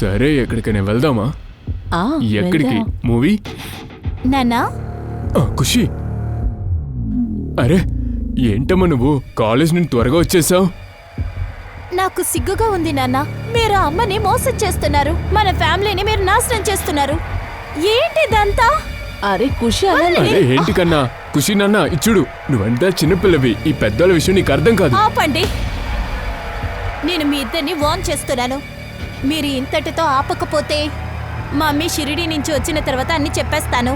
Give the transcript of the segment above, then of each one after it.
సరే ఎక్కడికైనా వెళ్దామా? ఎక్కడికి? మూవీ? నాన్నా ఖుషి, అరే ఏంటమ్మా నువ్వు కాలేజ్ నుండి త్వరగా వచ్చేసావు? నాకు సిగ్గుగా ఉంది నాన్న. మీరు అమ్మని మోసం చేస్తున్నారు, మన ఫ్యామిలీని మీరు నాశనం చేస్తున్నారు. ఏంటిదంతా? అరే ఖుషి అరే ఏంటి కన్నా? ఖుషి నాన్న ఇచ్చుడు, నువ్వంతా చిన్నపిల్లవి, ఈ పెద్దోళ్ళ విషయం నీకు అర్థం కాదు. ఆపండి, నేను మీ ఇద్దరిని వార్న్ చేస్తున్నాను. మీరు ఇంతటితో ఆపకపోతే మమ్మీ షిరిడి నుంచి వచ్చిన తర్వాత అన్ని చెప్పేస్తాను.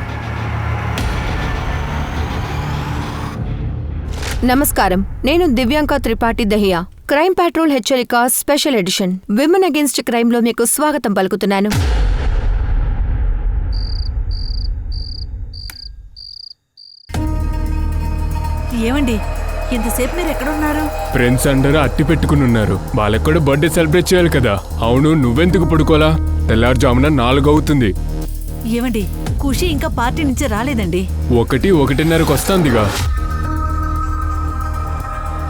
నమస్కారం, నేను దివ్యాంక త్రిపాఠి దహియా. క్రైమ్ పెట్రోల్ హెచ్చరిక special edition women against crime లో మీకు స్వాగతం పలుకుతున్నాను. ఏమండి, ఇంతసేపు మీరు ఎక్కడున్నారు? ఫ్రెండ్స్ అందరూ అట్టి పెట్టుకుని ఉన్నారు, వాళ్ళకి కూడా బర్త్డే సెలబ్రేట్ చేయాలి కదా. అవును, నువ్వెందుకు పడుకోలా? తెల్లారుజామున 4 అవుతుంది. ఏమండి, ఖుషి ఇంకా పార్టీ నుంచి రాలేదండి. 1:30కు వస్తాందిగా.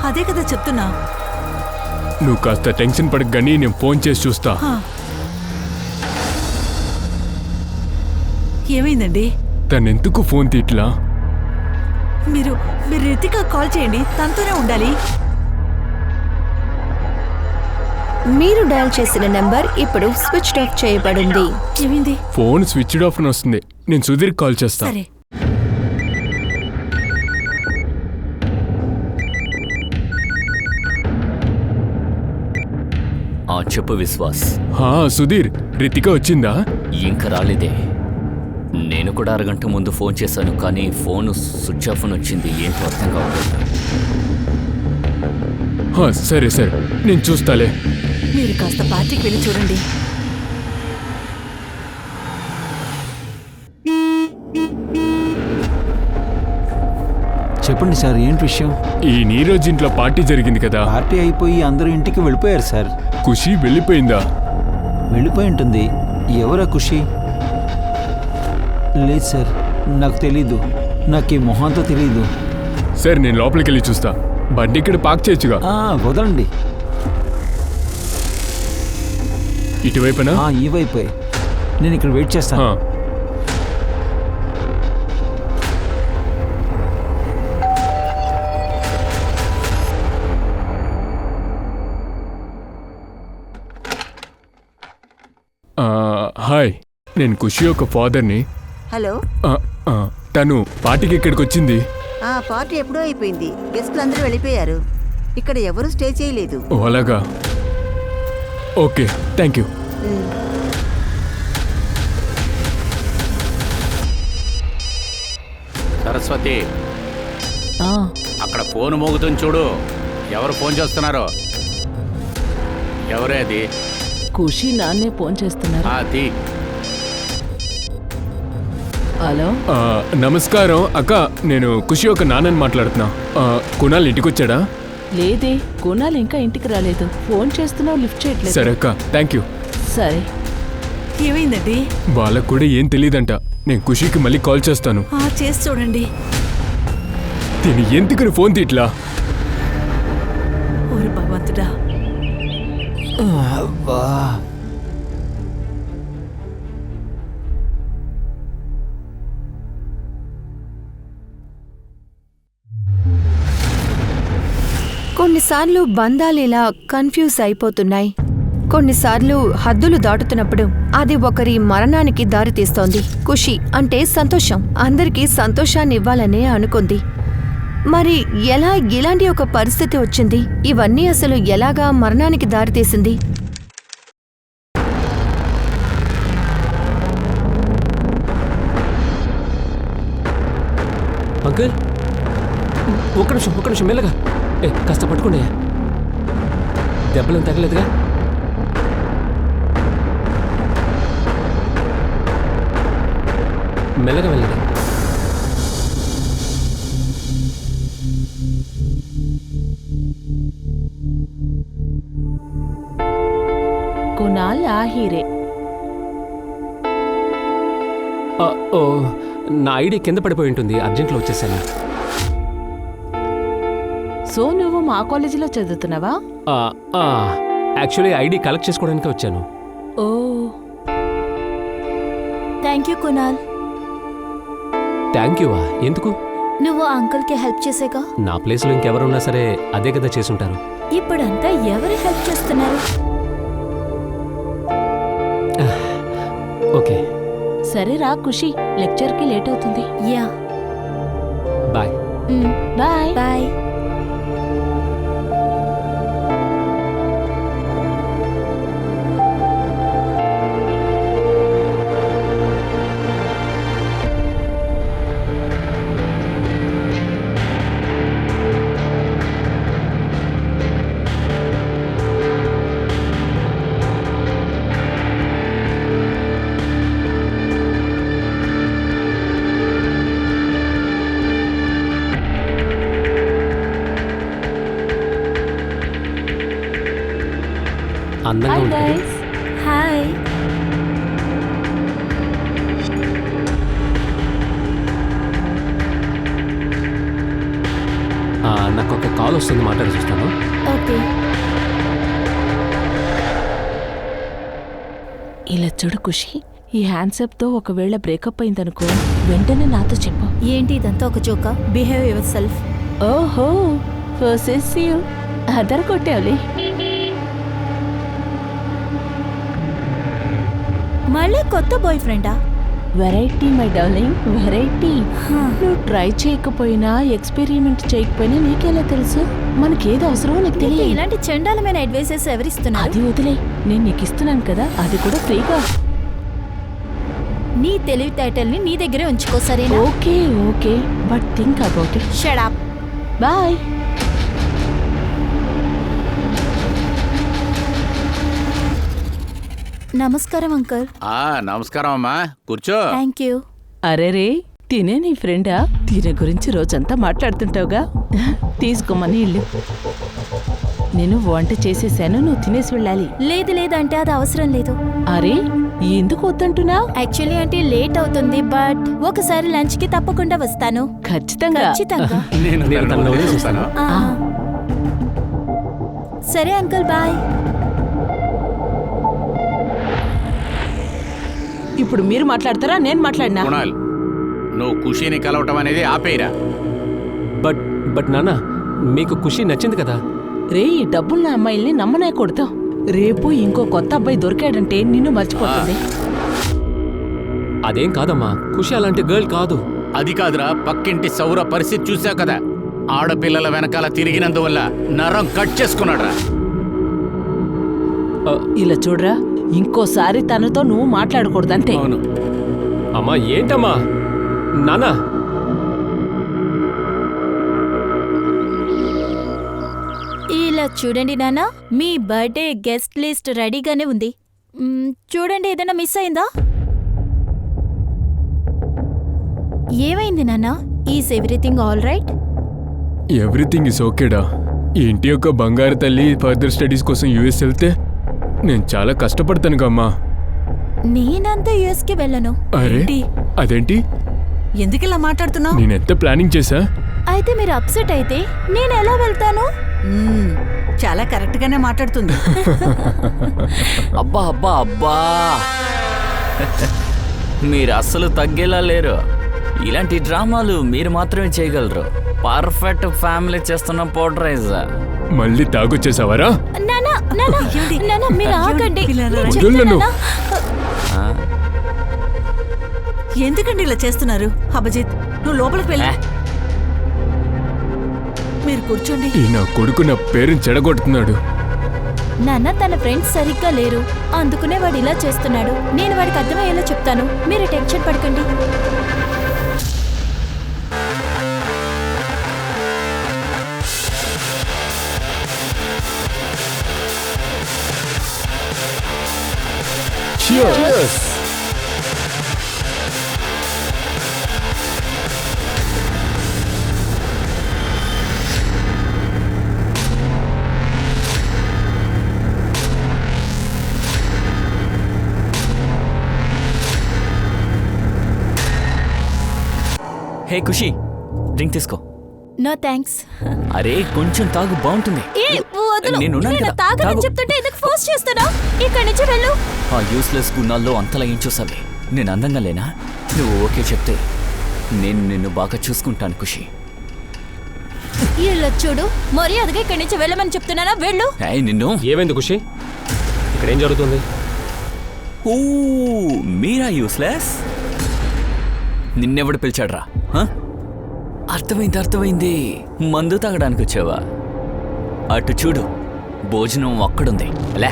అదే కదా చెప్తున్నా. నువ్వు కాస్త టెన్షన్ పడకు గానీ నేను ఫోన్ చేసి చూస్తా. ఏమైందండి? తనెందుకు ఫోన్ తీట్లా? మీరు రితికా కాల్ చేయండి, తనతోనే ఉండాలి. మీరు డయల్ చేసిన నంబర్ ఇప్పుడు స్విచ్ ఆఫ్ చేయబడింది. ఏమైంది? ఫోన్ స్విచ్ ఆఫ్ అని వస్తుంది. నేను సుధీర్ కాల్ చేస్తా. సరే. చెప్పు విశ్వాస్. సుధీర్, రితిక వచ్చిందా? ఇంకా రాలేదే. నేను కూడా అరగంట ముందు ఫోన్ చేశాను, కానీ ఫోన్ స్విచ్ ఆఫ్ అని వచ్చింది. ఏంటో అర్థం కావట్లేదు. సరే సరే, నేను చూస్తాలే. మీరు కాస్త పార్టీకి వెళ్ళి చూడండి. చెప్పండి సార్, ఏంటి విషయం? ఈ నీరోజు ఇంట్లో పార్టీ జరిగింది కదా. పార్టీ అయిపోయి అందరూ ఇంటికి వెళ్ళిపోయారు సార్. ఖుషి వెళ్ళిపోయిందా? వెళ్ళిపోయి ఉంటుంది. ఎవరా ఖుషి? లేదు సార్, నాకు తెలీదు. నాకు ఈ మొహంతో తెలీదు. సరే, నేను లోపలికి వెళ్ళి చూస్తా. బండి ఇక్కడ పార్క్ చేయొచ్చుగా. వదలండి. ఇటువైపునా? ఈ వైపే. నేను ఇక్కడ వెయిట్ చేస్తాను. హాయ్, నేను ఖుషి యొక్క ఫాదర్ని. హలో. తను పార్టీకి ఇక్కడికి వచ్చింది. పార్టీ ఎప్పుడూ అయిపోయింది, గెస్ట్లు అందరూ వెళ్ళిపోయారు. ఇక్కడ ఎవరు స్టే చేయలేదు. ఓ అలాగా, ఓకే, థ్యాంక్ యూ. సరస్వతి, అక్కడ ఫోన్ మోగుతుంది చూడు. ఎవరు ఫోన్ చేస్తున్నారో? ఎవరే అది? ఖుషి నాన్నే ఫోన్ చేస్తున్నారు. హలో, నమస్కారం అక్క, నేను ఖుషి యొక్క నాన్నని మాట్లాడుతున్నా. కుణాల్ ఇంటికి వచ్చాడా? లేదే, కుణాల్ ఇంకా ఇంటికి రాలేదు. ఫోన్ చేస్తున్నావు, లిఫ్ట్ చేయట్లేదు. సరే అక్క, థ్యాంక్ యూ. సరే. ఏమైందండి? వాళ్ళకు కూడా ఏం తెలియదంట. నేను ఖుషికి మళ్ళీ కాల్ చేస్తాను. చేసి చూడండి. దీని ఎందుకని ఫోన్ తీట్లా? ఓరి భగవంతుడా. కొన్నిసార్లు బంధాలు ఇలా కన్ఫ్యూజ్ అయిపోతున్నాయి. కొన్నిసార్లు హద్దులు దాటుతున్నప్పుడు అది ఒకరి మరణానికి దారితీస్తోంది. ఖుషి అంటే సంతోషం, అందరికీ సంతోషాన్ని ఇవ్వాలనే అనుకుంది. మరి ఎలా ఇలాంటి ఒక పరిస్థితి వచ్చింది? ఇవన్నీ అసలు ఎలాగా మరణానికి దారితీసింది? అంకుల్, ఒక్క నిమిషం మెల్లగా. కాస్త పట్టుకోండి. దెబ్బలేం తగలేదుగా? మెల్లగా వెళ్ళండి. కుణాల్ ఆహిరే. నా ఐడి కింద పడిపోయి ఉంటుంది, అర్జెంట్లో వచ్చేసాను. సో నువ్వు మా కాలేజీలో చదువుతున్నావా? యాక్చువల్లీ ఐడి కలెక్ట్ చేసుకోవడానికి వచ్చాను. Oh thank you Kunal. Thank you ఎందుకు? నువ్వు ఆ అంకుల్కి హెల్ప్ చేసేగా. నా ప్లేస్లో ఇంకెవరున్నా సరే అదే కదా చేసుంటారు. ఇప్పుడంతా ఎవరు హెల్ప్ చేస్తున్నారు? ఓకే సరే రా ఖుషి, లెక్చర్కి లేట్ అవుతుంది. Yeah bye. బాయ్. బాయ్. అందంగా హాయ్ ఉంటుంది. గైస్. హాయ్. నాకు ఒక కాల్ వస్తుంది, మాట్లాడి చూస్తాను. ఓకే. ఇలా చూడు ఖుషి, ఈ హ్యాండ్సప్తో ఒకవేళ బ్రేకప్ అయిందనుకో వెంటనే నాతో చెప్పు. ఏంటి ఇదంతా ఒక జోకా? Behave yourself. ఓహో పొసెసివ్. అదర్ కొట్టావులే. మళ్ళీ కొత్త బాయ్ ఫ్రెండా? Variety my darling, variety. నువ్వు ట్రై చేయకపోయినా ఎక్స్పెరిమెంట్ చేయకపోయినా నీకెలా తెలుసు మనకేది అవసరమో నీకు నీకు తెలియదు. ఇలాంటి చండాలమైన అడ్వైసెస్ ఎవరిస్తున్నారు? అది వదిలే, నేను నీకు ఇస్తున్నాను కదా, అది కూడా ఫ్రీగా. నీ తెలివితేటల్ని నీ దగ్గరే ఉంచుకో, సరేనా? Okay okay, but think about it. Shut up. Bye. నమస్కారం అంకుల్. నమస్కారం అమ్మా, కూర్చో. Thank you. అరే రే, తినే నీ ఫ్రెండా? తినే గురించి రోజంతా మాట్లాడుతుంటావుగా. తీసుకోమని ఇల్లు. నేను వంట చేసేసాను, నువ్వు తినేసి వెళ్ళాలి. లేదు లేదంటే అది అవసరం లేదు. అరే ఎందుకు వద్దంటున్నావు? యాక్చువల్లీ అంటే లేట్ అవుతుంది, బట్ ఒకసారి లంచ్ కి తప్పకుండా వస్తాను. ఖచ్చితంగా. ఖచ్చితంగా. నేను తనలో వదిలేస్తాను. ఆ. సరే అంకుల్, బాయ్. ఇప్పుడు మీరు మాట్లాడతారా నేను మాట్లాడినా? కుణాల్, నువ్వు ఖుషీని కలవటం అనేది ఆపేరా. బట్ బట్ నాన్న, మీకు ఖుషి నచ్చింది కదా. రే, ఈ డబ్బున్న అమ్మాయిల్ని నమ్మనే కొడతావు. రేపు ఇంకో కొత్త అబ్బాయి దొరికాడంటే నిన్ను మర్చిపోతుంది. అదేం కాదమ్మా, ఖుషి అలాంటి గర్ల్ కాదు. అది కాదురా, పక్కింటి సౌర పరిస్థితి చూసావు కదా. ఆడపిల్లల వెనకాల తిరిగినందువల్ల నరం కట్ చేసుకున్నాడ్రా. ఇలా చూడరా, ఇంకోసారి తనతో నువ్వు మాట్లాడకూడదంటే. అవును. అమ్మా ఏంటమ్మా? నాన్న, ఇలా చూడండి నాన్న, మీ బర్త్డే గెస్ట్ లిస్ట్ రెడీగానే ఉంది. చూడండి, ఏదైనా మిస్ అయిందా? ఏమైంది నాన్న? Is everything all right? Everything is ఓకేడా. ఈ ఇంటి యొక్క బంగారు తల్లి ఫర్దర్ స్టడీస్ కోసం యూఎస్ వెళ్తే నేను చాలా కష్టపడతాను కమ్మా. నేనంతా యుఎస్ కి వెళ్ళను. అరే అదేంటి? ఎందుకు ఇలా మాట్లాడుతున్నావు? నేనెంత ప్లానింగ్ చేశా. అయితే మీరు అప్సెట్ అయితే నేను ఎలా వెళ్తాను? చాలా కరెక్ట్ గానే మాట్లాడుతుంది. అబ్బా అబ్బా అబ్బా, మీరు అస్సలు తగ్గేలా లేరు. ఇలాంటి డ్రామాలు మీరు మాత్రమే చేయగలరు. పర్ఫెక్ట్ ఫ్యామిలీ చేస్తున్న పోర్ట్రైజ్. మళ్ళీ తాగొచ్చేసావరా? నాన్న, నాన్న, నాన్న, మీరు ఆగండి. నేను వదిలు చెప్తాను, నన్ను. నాన్న. ఎందుకండి ఇలా చేస్తున్నారు? అభిజిత్, నువ్వు లోపలికి వెళ్ళి మీరు కూర్చోండి. ఈ నా కొడుకు నా పేరుని చెడగొడుతున్నాడు. నాన్న, తన ఫ్రెండ్స్ సరిగ్గా లేరు, అందుకునే వాడు ఇలా చేస్తున్నాడు. నేను వాడికి అర్థమయ్యేలా చెప్తాను, మీరు టెన్షన్ పడకండి. Cheers. హే ఖుషి, డ్రింక్ తీసుకో. No thanks. అరే కొంచెం తాగు, బాగుంటుంది. ఏ వదులు. నేనున్నాను నేను కదా, తాగనని తాగు. చెప్తుంటే ఎందుకు ఫోర్స్ చేస్తున్నావు? ఇక్కడి నుంచి వెళ్ళు. ఆ యూస్లెస్ గుణాల్లో అంతలా ఏం చూసావే? నేను అందంగా లేనా? నువ్వు ఓకే చెప్తే నేను నిన్ను బాగా చూసుకుంటాను ఖుషి. ఇల్లు చూడు, మర్యాదగా ఇక్కడి నుంచి వెళ్ళమని చెప్తున్నానా? వెళ్ళు. ఏయ్ నిన్ను. ఏమైంది ఖుషి? ఇక్కడ ఏం జరుగుతుంది? ఓ మీరా యూస్లెస్? నిన్నెవడు పిలిచాడ్రా? అర్థమైంది. మందు తాగడానికి వచ్చావా? అటు చూడు, భోజనం అక్కడుంది. లే.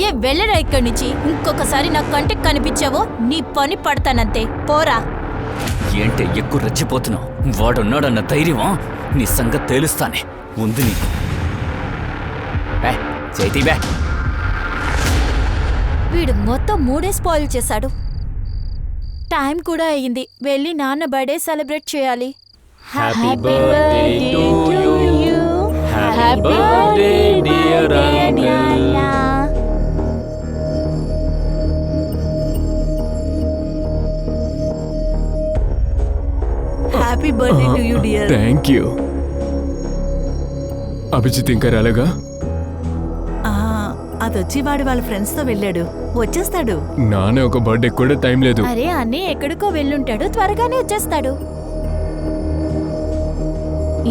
ఏ వెళ్ళరా ఇక్కడి నుంచి. ఇంకొకసారి నా కంటికి కనిపించావో నీ పని పడతానంతే. పోరా. ఏంటే ఎక్కువ రెచ్చిపోతున్నావు? వాడున్నాడన్న ధైర్యమా? నీ సంగతి తేలుస్తానే. ఉంది నీకు. చేతి బే. వీడు మొత్తం 3 స్పాయిల్ చేశాడు. టైం కూడా అయ్యింది. వెళ్ళి నాన్న బర్త్డే సెలబ్రేట్ చేయాలి. Happy birthday to you. Happy birthday dear uncle. Happy birthday to you dear. Thank you. Abhijit ఇంకా రాలేగా? అదొచ్చి వాడు వాళ్ళ ఫ్రెండ్స్ తో వెళ్ళాడు, వచ్చేస్తాడు. నాన్న ఒక బర్త్డే కూడా టైం లేదు. అరే అన్నీ ఎక్కడికో వెళ్ళుంటాడు, త్వరగానే వచ్చేస్తాడు.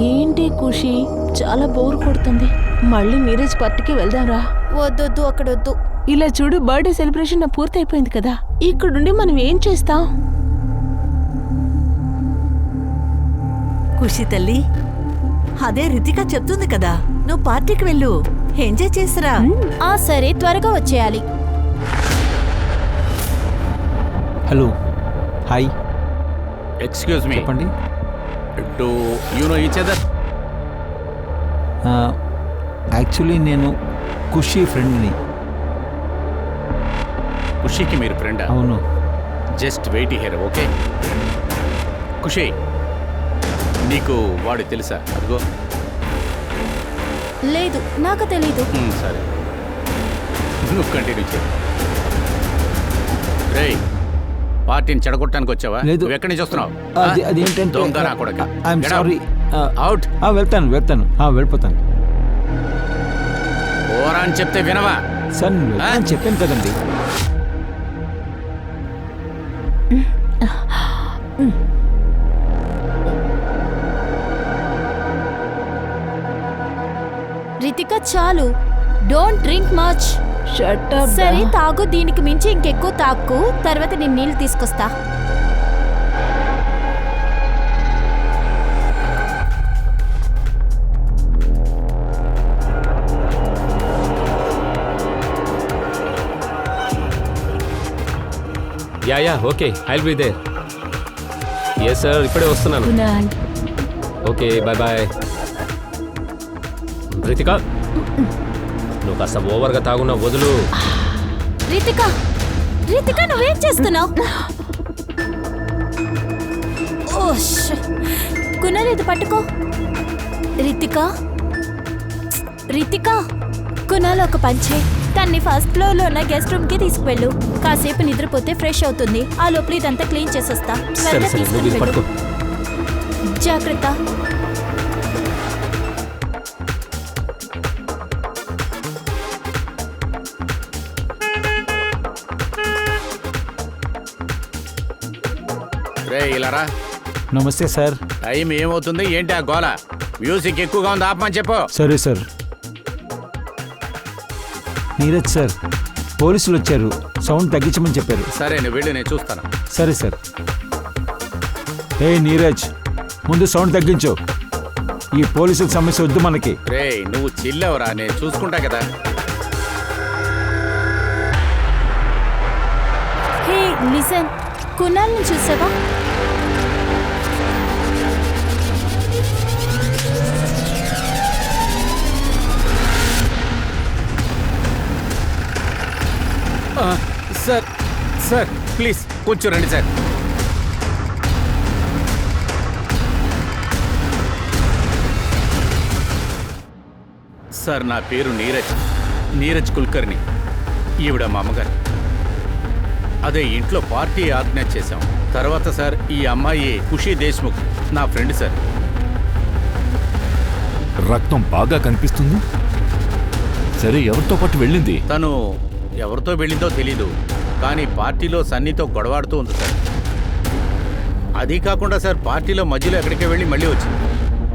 ఏంటి ఖుషి, చాలా బోర్ కొడుతుంది. మళ్ళీ నీరజ్ పార్టీకి వెళ్దాంరా. వద్దొద్దు, అక్కడొద్దు. ఇలా చూడు, బర్త్డే సెలబ్రేషన్ పూర్తయిపోయింది కదా. ఇక్కడుండి మనం ఏం చేస్తాం? ఖుషి తల్లి, అదే రితిక చెప్తుంది కదా, నువ్వు పార్టీకి వెళ్ళు, ఎంజాయ్ చేసిరా. సరే, త్వరగా వచ్చేయాలి. హలో, హాయ్, ఎక్స్క్యూజ్ మీ, చెప్పండి. Do you know each other? Actually నేను ఖుషి ఫ్రెండ్ని. ఖుషికి మీరు ఫ్రెండా? అవును. Just wait here, okay? Khushi, నీకు వాడు తెలుసా? అదిగో. లేదు, నాకు తెలీదు. సరే, నువ్వు కంటిన్యూ చేయి. రేయ్, పార్టీని చెడగొట్టడానికి వచ్చావా? లేదు. నువ్వు ఎక్కడి నుంచి వస్తున్నావు? అదేంటంటే దొంగ నా కొడుకా. I'm Get out. Sorry. Out. వెళ్తాను వెళ్ళిపోతాను. పోరా అని చెప్తే వినవా? సార్ నేను చెప్పాను కదండి. రితిక చాలు, don't drink much. Shut up. సరే తాగు, దీనికి మించి ఇంకెక్కువ తాక్కు, తర్వాత నేను నీళ్ళు తీసుకొస్తా. Yeah okay, I'll be there. Yes sir, ఇప్పుడే వస్తున్నాను. Okay, bye bye. రితిక, నువ్వు కాస్త ఓవర్గా తాగున్నా వదులు. రితిక, నువ్వేం చేస్తున్నావు? కునాల్, ఇది పట్టుకో. రితిక, కునాల్ ఒక పంచే. తన్ని ఫస్ట్ ఫ్లోర్ లో ఉన్న గెస్ట్ రూమ్ కి తీసుకువెళ్ళు. కాసేపు నిద్రపోతే ఫ్రెష్ అవుతుంది. ఆ లోపల ఇదంతా క్లీన్ చేసేస్తా. సరే నువ్వు ఇది పట్టుకో. జాగ్రత్త. రే ఇలారా. నమస్తే సార్. టైం ఏమవుతుంది? ఏంటి ఆ గోల? మ్యూజిక్ ఎక్కువగా ఉంది, ఆపమని చెప్పు. సరే సార్. నీరజ్ సార్, పోలీసులు వచ్చారు, సౌండ్ తగ్గించమని చెప్పారు. సరే, నువ్వు వెళ్ళి, నేను చూస్తాను. సరే సార్. ఏ నీరజ్, ముందు సౌండ్ తగ్గించు. ఈ పోలీసుల సమస్య వద్దు మనకి. రే నువ్వు చిల్లవరా, నేను చూసుకుంటా కదా. హే లిసన్, కునాల్ని చూసావా? సార్ ప్లీజ్ కొంచెం రండి సార్. సార్, నా పేరు నీరజ్ కుల్కర్ని. ఈవిడ మా అమ్మగారు. అదే ఇంట్లో పార్టీ ఆర్గనైజ్ చేశాం. తర్వాత సార్ ఈ అమ్మాయి ఖుషి దేశ్ముఖ్ నా ఫ్రెండ్ సార్. రక్తం బాగా కనిపిస్తుంది. సరే, ఎవరితో పాటు వెళ్ళింది? తను ఎవరితో వెళ్ళిందో తెలీదు, కానీ పార్టీలో సన్నీతో గొడవాడుతూ ఉంది సార్. అది కాకుండా సార్ పార్టీలో మధ్యలో ఎక్కడికే వెళ్ళి మళ్ళీ వచ్చింది.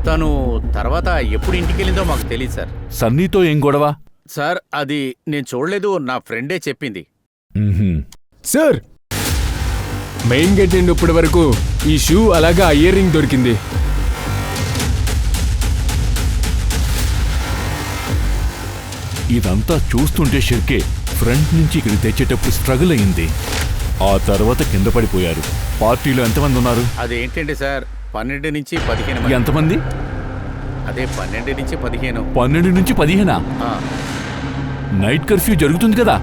తను తర్వాత ఎప్పుడు ఇంటికి వెళ్ళిందో మాకు తెలియదు సార్. సన్నీతో ఏం గొడవ? సార్ అది నేను చూడలేదు, నా ఫ్రెండే చెప్పింది. సార్, మెయిన్ గేట్ నుండి ఇప్పటి వరకు ఈ షూ అలాగా ఇయర్ రింగ్ దొరికింది. ఇదంతా చూస్తుంటే షిర్కే ఫ్రంట్ నుంచి ఇక్కడికి తెచ్చేటప్పుడు స్ట్రగుల్ అయింది. ఆ తర్వాత కింద పడిపోయారు. పార్టీలో ఎంతమంది ఉన్నారు? అదేంటండి సార్, 12 నుంచి 15 మంది. ఎంతమంది? అదే 12 నుంచి 15. 12 నుంచి 15? నైట్ కర్ఫ్యూ జరుగుతుంది కదా?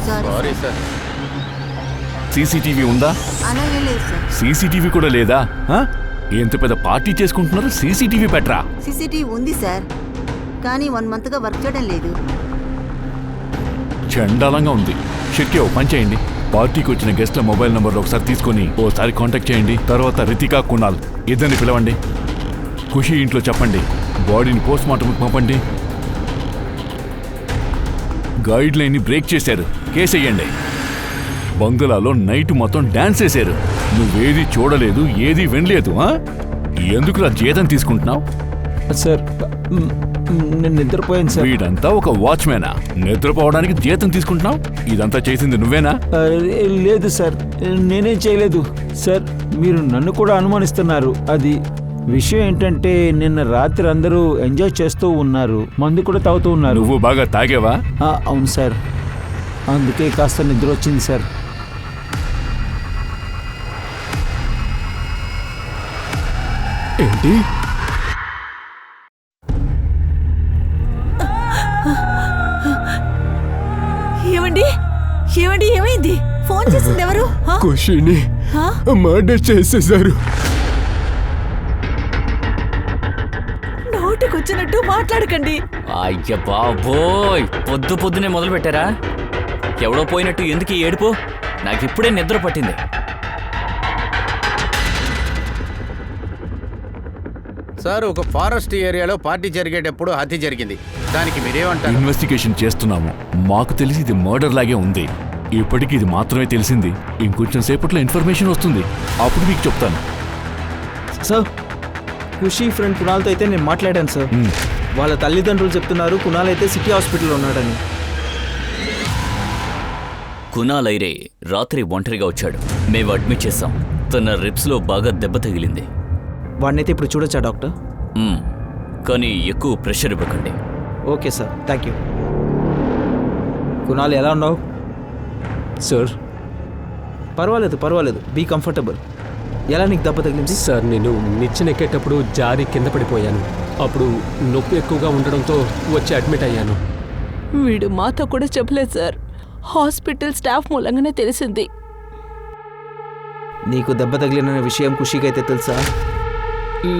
Sorry sir. సీసీటీవీ ఉందా? సీసీటీవీ కూడా లేదా? ఎంత పెద్ద పార్టీ చేసుకుంటున్నారు, సీసీటీవీ పెట్టరా? సీసీటీవీ ఉంది సార్, కానీ 1 మంత్గా వర్క్ చేయడం లేదు. చండాలంగా ఉంది. షిర్కే, ఓ పని చేయండి. పార్టీకి వచ్చిన గెస్ట్ల మొబైల్ నంబర్లు ఒకసారి తీసుకొని ఓసారి కాంటాక్ట్ చేయండి. తర్వాత రితికా, కునాల్ ఇద్దరిని పిలవండి. ఖుషి ఇంట్లో చెప్పండి. బాడీని పోస్ట్ మార్టంకి పంపండి. గైడ్ లైన్ ని బ్రేక్ చేశారు, కేసు వేయండి. బంగ్లాలో నైట్ మొత్తం డాన్స్ వేశారు. నువ్వేది చూడలేదు, ఏది వినలేదు. ఎందుకులా జీతం తీసుకుంటున్నావు? సార్, నేను నిద్రపోయాను సార్. వీడంతా ఒక వాచ్మేనా? నిద్రపోవడానికి జీతం తీసుకుంటున్నావు? ఇదంతా చేసింది నువ్వేనా? లేదు సార్, నేనేం చేయలేదు సార్. మీరు నన్ను కూడా అనుమానిస్తున్నారు. అది విషయం ఏంటంటే నిన్న రాత్రి అందరూ ఎంజాయ్ చేస్తూ ఉన్నారు, మందు కూడా తాగుతూ ఉన్నారు. నువ్వు బాగా తాగేవా? అవును సార్, అందుకే కాస్త నిద్ర వచ్చింది సార్. ఏంటి? ఏమండి ఏమండి ఏమైంది? ఫోన్ చేసింది ఎవరు? ఖుషిని మర్డర్ చేసేశారు. నోటికొచ్చినట్టు మాట్లాడకండి. అయ్య బాబోయ్, పొద్దు పొద్దునే మొదలు పెట్టారా? ఎవడో పోయినట్టు ఎందుకు ఈ ఏడుపు? నాకిప్పుడే నిద్ర పట్టింది. సార్, ఒక ఫారెస్ట్ ఏరియాలో పార్టీ జరిగేటప్పుడు హత్య జరిగింది. దానికి మీరేమంటారు? ఇన్వెస్టిగేషన్ చేస్తున్నాము. మాకు తెలిసి ఇది మర్డర్ లాగే ఉంది. ఇప్పటికీ ఇది మాత్రమే తెలిసింది. ఇంకొంచెం సేపట్లో ఇన్ఫర్మేషన్ వస్తుంది, అప్పుడు మీకు చెప్తాను. సార్, ఖుషి ఫ్రెండ్ కునాల్తో అయితే నేను మాట్లాడాను సార్. వాళ్ళ తల్లిదండ్రులు చెప్తున్నారు కునాల్ అయితే సిటీ హాస్పిటల్లో ఉన్నాడని. కునాల్ ఐరే రాత్రి ఒంటరిగా వచ్చాడు. మేము అడ్మిట్ చేశాం. తన రిప్స్లో బాగా దెబ్బ తగిలింది. వాడినైతే ఇప్పుడు చూడొచ్చా డాక్టర్? కానీ ఎక్కువ ప్రెషర్ ఇవ్వకండి. Okay sir, thank you. Kunal ఎలా ఉన్నావు? సార్, పర్వాలేదు, బీ కంఫర్టబుల్. ఎలా నీకు దెబ్బ తగిలింది? సార్, నేను నిచ్చెన ఎక్కేటప్పుడు జారి కింద పడిపోయాను. అప్పుడు నొప్పి ఎక్కువగా ఉండడంతో వచ్చి అడ్మిట్ అయ్యాను. వీడు మాతో కూడా చెప్పలేదు సార్. హాస్పిటల్ స్టాఫ్ మూలంగానే తెలిసింది. నీకు దెబ్బ తగిలిన విషయం ఖుషికి అయితే తెలుసా?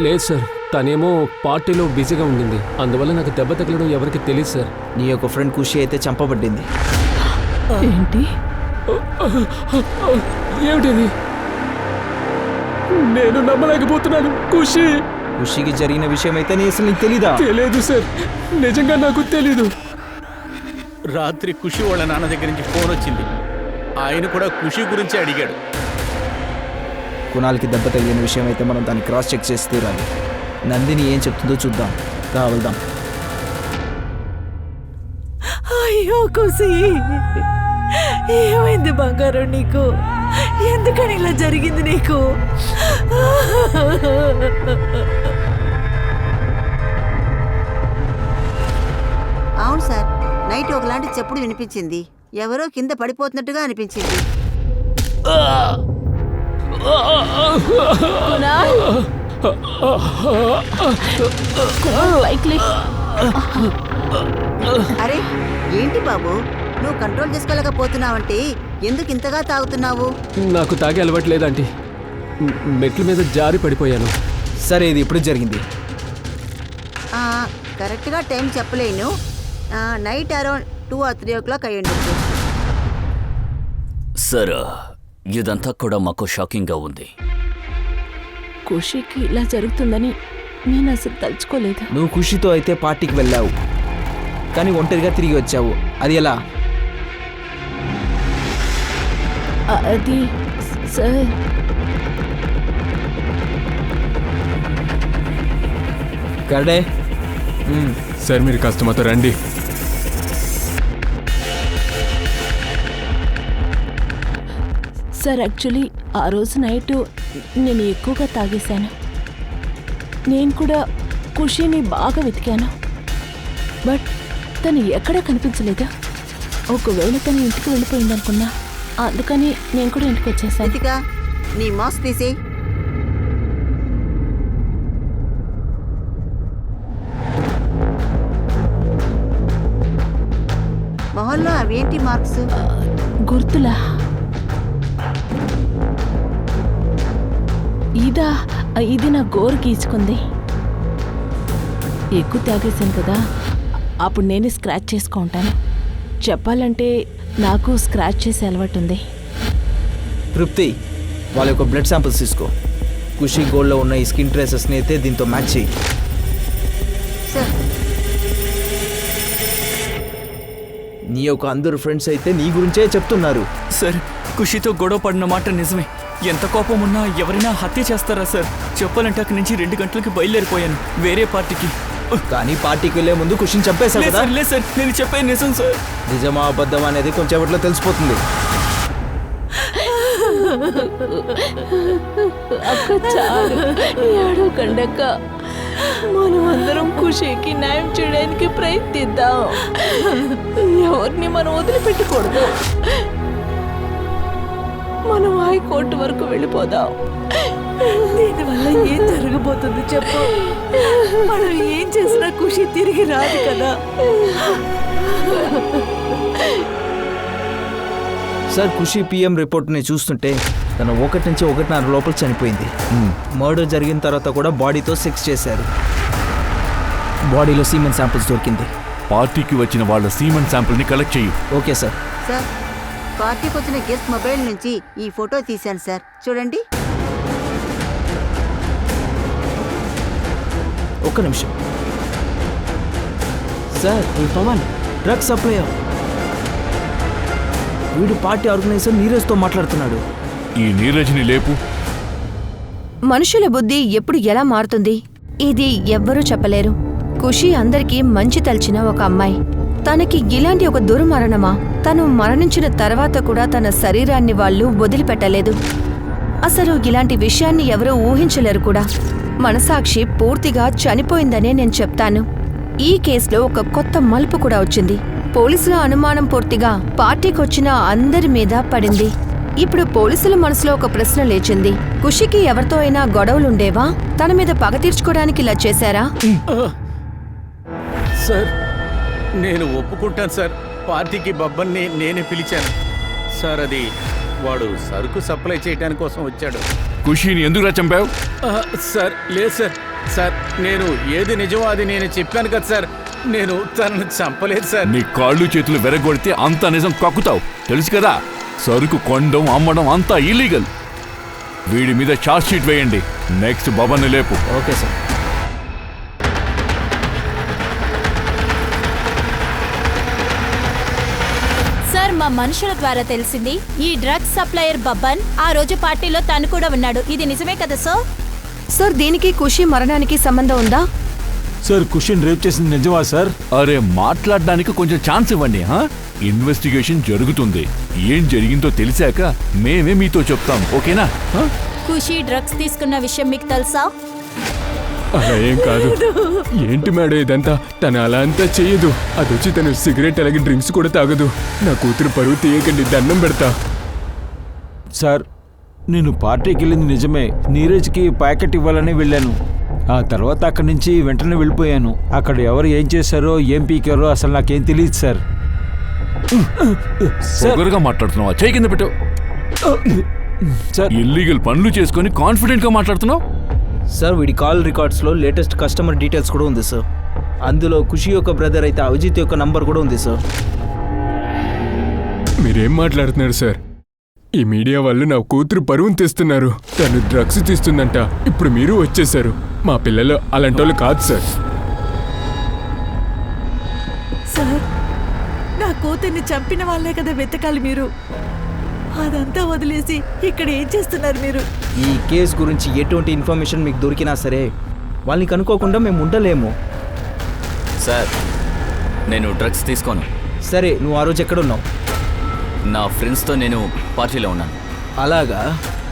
లేదు సార్, తనేమో పార్టీలో బిజీగా ఉండింది. అందువల్ల నాకు దెబ్బ తగలడం ఎవరికి తెలియదు సార్. నీ యొక్క ఫ్రెండ్ ఖుషి అయితే చంపబడింది. ఏంటి? ఏమిటిది? నేను నమ్మలేకపోతున్నాను. ఖుషికి జరిగిన విషయం అయితే నీ అసలు నీకు తెలీదా? తెలియదు సార్, నిజంగా నాకు తెలీదు. రాత్రి ఖుషి వాళ్ళ నాన్న దగ్గర నుంచి ఫోన్ వచ్చింది. ఆయన కూడా ఖుషి గురించి అడిగాడు. కునాల్కి దెబ్బ తగిలిన విషయం అయితే మనం దాన్ని క్రాస్ చెక్ చేసి తీరాలి. నందిని ఏం చెప్తుందో చూద్దాం. వెళ్దాం. అయ్యో ఖుషి, ఏమైంది బంగారం నీకు? ఎందుకని ఇలా జరిగింది నీకు? అవును సార్, నైట్ ఒకలాంటి చెప్పుడు వినిపించింది. ఎవరో కింద పడిపోతున్నట్టుగా అనిపించింది. అరే ఏంటి బాబు, నువ్వు కంట్రోల్ చేసుకోలేకపోతున్నావంటే ఎందుకు ఇంతగా తాగుతున్నావు? నాకు తాగే అలవాటు లేదంటే మెట్ల మీద జారి పడిపోయాను. సరే, ఇది ఇప్పుడు జరిగింది. కరెక్ట్గా టైం చెప్పలేను. నైట్ అరౌండ్ 2 or 3 o'clock అయ్యండి. సార్, ఇదంతా కూడా మాకు షాకింగ్గా ఉంది. ఖుషీకి ఇలా జరుగుతుందని నేను అసలు తలుచుకోలేదు. నువ్వు ఖుషితో అయితే పార్టీకి వెళ్ళావు, కానీ ఒంటరిగా తిరిగి వచ్చావు. అది ఎలా? అది సార్, కరడే. సార్ మీరు కాస్త మాతో రండి. సార్ యాక్చువల్లీ ఆ రోజు నైట్ నేను ఎక్కువగా తాగేశాను. నేను కూడా ఖుషీని బాగా వెతికాను, బట్ తను ఎక్కడా కనిపించలేదు. ఒకవేళ తను ఇంటికి వెళ్ళిపోయింది అనుకున్నా, అందుకని నేను కూడా ఇంటికి వచ్చేసాను. రితికా, నీ మాస్క్ తీసేయ్. మొహంలో అవేంటి మార్క్స్? గుర్తులా? ఇది నా గోరు గీచుకుంది. ఎక్కువ తాగేశాను కదా, అప్పుడు నేనే స్క్రాచ్ చేసుకుంటాను. చెప్పాలంటే నాకు స్క్రాచ్ చేసే అలవాటు ఉంది. తృప్తి, వాళ్ళ యొక్క బ్లడ్ శాంపిల్స్ తీసుకో. ఖుషీ గోల్డ్లో ఉన్న ఈ స్కిన్ ట్రేసెస్ని అయితే దీంతో మ్యాచ్ చేయి. సార్, నీ యొక్క అందరు ఫ్రెండ్స్ అయితే నీ గురించే చెప్తున్నారు. సార్, ఖుషితో గొడవ పడిన మాట నిజమే. ఎంత కోపం ఉన్నా ఎవరైనా హత్య చేస్తారా సార్? చెప్పాలంటే అక్కడి నుంచి 2 గంటలకి బయలుదేరిపోయాను వేరే పార్టీకి. కానీ పార్టీకి వెళ్ళే ముందు ఖుషిని చంపేశావు కదా? లేదు సార్, నేను చెప్పేది నిజం సార్. నిజమా అబద్ధమా అనేది కొంచెంసేపట్లో తెలిసిపోతుంది. అక్క చాలు, ఏడవకండక్క. మనం అందరం ఖుషీకి న్యాయం చేయడానికి ప్రయత్నిద్దాం. ఎవరిని మనం వదిలిపెట్టకూడదు. మనం హైకోర్టు వరకు వెళ్ళిపోదాం. దీనివల్ల ఏం జరగబోతుంది చెప్పు? మనం ఏం చేసినా ఖుషి తిరిగి రాదు కదా. సార్, ఖుషి పిఎం రిపోర్ట్ని చూస్తుంటే తను 1 నుంచి 1.5 లోపల చనిపోయింది. మర్డర్ జరిగిన తర్వాత కూడా బాడీతో సెక్స్ చేశారు. బాడీలో సీమెన్ శాంపిల్స్ దొరికింది. పార్టీకి వచ్చిన వాళ్ళ సీమెన్ శాంపిల్ని కలెక్ట్ చెయ్యి. Okay sir. సార్, పార్టీకి వచ్చిన గెస్ట్ మొబైల్ నుంచి ఈ ఫోటో తీశాను సార్, చూడండి. ఒక్క నిమిషం సార్. ఈ పవన్ డ్రగ్ సప్లయర్, వీడు పార్టీ ఆర్గనైజర్ నీరజ్తో మాట్లాడుతున్నాడు. ఈ నీరజ్ని లేపు. మనుషుల బుద్ధి ఎప్పుడు ఎలా మారుతుంది ఇది ఎవ్వరూ చెప్పలేరు. ఖుషి అందరికీ మంచి తలచిన ఒక అమ్మాయి. తనకి ఇలాంటి ఒక దుర్మరణమా? తను మరణించిన తర్వాత కూడా తన శరీరాన్ని వాళ్ళు వదిలిపెట్టలేదు. అసలు ఇలాంటి విషయాన్ని ఎవరూ ఊహించలేరు కూడా. మనసాక్షి పూర్తిగా చనిపోయిందనే నేను చెప్తాను. ఈ కేసులో ఒక కొత్త మలుపు కూడా వచ్చింది. పోలీసుల అనుమానం పూర్తిగా పార్టీకొచ్చిన అందరి మీద పడింది. ఇప్పుడు పోలీసుల మనసులో ఒక ప్రశ్న లేచింది. ఖుషికి ఎవరితో అయినా గొడవలుండేవా? తన మీద పగ తీర్చుకోవడానికి ఇలా చేశారా? సార్, నేను ఒప్పుకుంటాను సార్. పార్టీకి బబ్బన్ని నేనే పిలిచాను సార్. అది వాడు సరుకు సప్లై చేయడానికి కోసం వచ్చాడు. ఖుషీని ఎందుకు చంపావు? సార్, లేదు సార్. సార్, నేను ఏది నిజమో అది నేను చెప్పాను కదా సార్. నేను తనను చంపలేదు సార్. నీ కాళ్ళు చేతులు వెరగొడితే అంతా నిజం కక్కుతావు, తెలుసు కదా. సరుకు కొండం అమ్మడం అంతా ఇల్లీగల్. వీడి మీద ఛార్జ్ షీట్ వేయండి. నెక్స్ట్ బబన్ని లేపు. Okay sir. సార్, మా మనుషుల ద్వారా తెలిసింది ఈ డ్రగ్స్ సప్లయర్ బబ్బన్ ఆ రోజు పార్టీలో తను కూడా ఉన్నాడు. ఇది నిజమే కదా సార్? సార్, దీనికి ఖుషి మరణానికి సంబంధం ఉందా? సార్, ఖుషిని రేప్ చేసింది నిజమా సార్? అరే, మాట్లాడడానికి కొంచెం ఛాన్స్ ఇవ్వండి. ఇన్వెస్టిగేషన్ జరుగుతుంది. ఏం జరిగిందో తెలిసాక మేమే మీతో చెప్తాం, ఓకేనా? ఖుషి డ్రగ్స్ తీసుకున్న విషయం మీకు తెలుసా? అలా ఏం కాదు. ఏంటి మేడం ఇదంతా? తను అలా అంతా చెయ్యదు. అదొచ్చి తను సిగరెట్ అలాగే డ్రింక్స్ కూడా తాగదు. నా కూతురు పరువు తీయకండి, దండం పెడతా. సార్, నేను పార్టీకి వెళ్ళింది నిజమే. నీరజ్కి ప్యాకెట్ ఇవ్వాలని వెళ్ళాను. ఆ తర్వాత అక్కడి నుంచి వెంటనే వెళ్ళిపోయాను. అక్కడ ఎవరు ఏం చేశారో ఏం పీకారో అసలు నాకేం తెలియదు సార్. సొగరుగా మాట్లాడుతున్నావా? చేయి కింద పెట్టు. సార్, ఇల్లీగల్ పనులు చేసుకొని కాన్ఫిడెంట్ గా మాట్లాడుతున్నావు. సార్, వీడి కాల్ రికార్డ్స్లో లేటెస్ట్ కస్టమర్ డీటెయిల్స్ కూడా ఉంది సార్. అందులో ఖుషి యొక్క బ్రదర్ అయితే అవిజిత్ యొక్క నంబర్ కూడా ఉంది సార్. మీరేం మాట్లాడుతున్నారు సార్? ఈ మీడియా వాళ్ళు నా కూతురు పరువును తీస్తున్నారు. తను డ్రగ్స్ తీస్తుందంట. ఇప్పుడు మీరు వచ్చేసారు. మా పిల్లలు అలాంటి వాళ్ళు కాదు సార్. సార్, నా కూతుర్ని చంపిన వాళ్ళే కదా వెతకాలి మీరు. అదంతా వదిలేసి ఇక్కడ ఏం చేస్తున్నారు మీరు? ఈ కేసు గురించి ఎటువంటి ఇన్ఫర్మేషన్ మీకు దొరికినా సరే వాళ్ళని కనుక్కోకుండా మేము ఉండలేము. సార్, నేను డ్రగ్స్ తీసుకోను. సరే, నువ్వు ఆ రోజు ఎక్కడున్నావు? నా ఫ్రెండ్స్తో నేను పార్టీలో ఉన్నాను. అలాగా?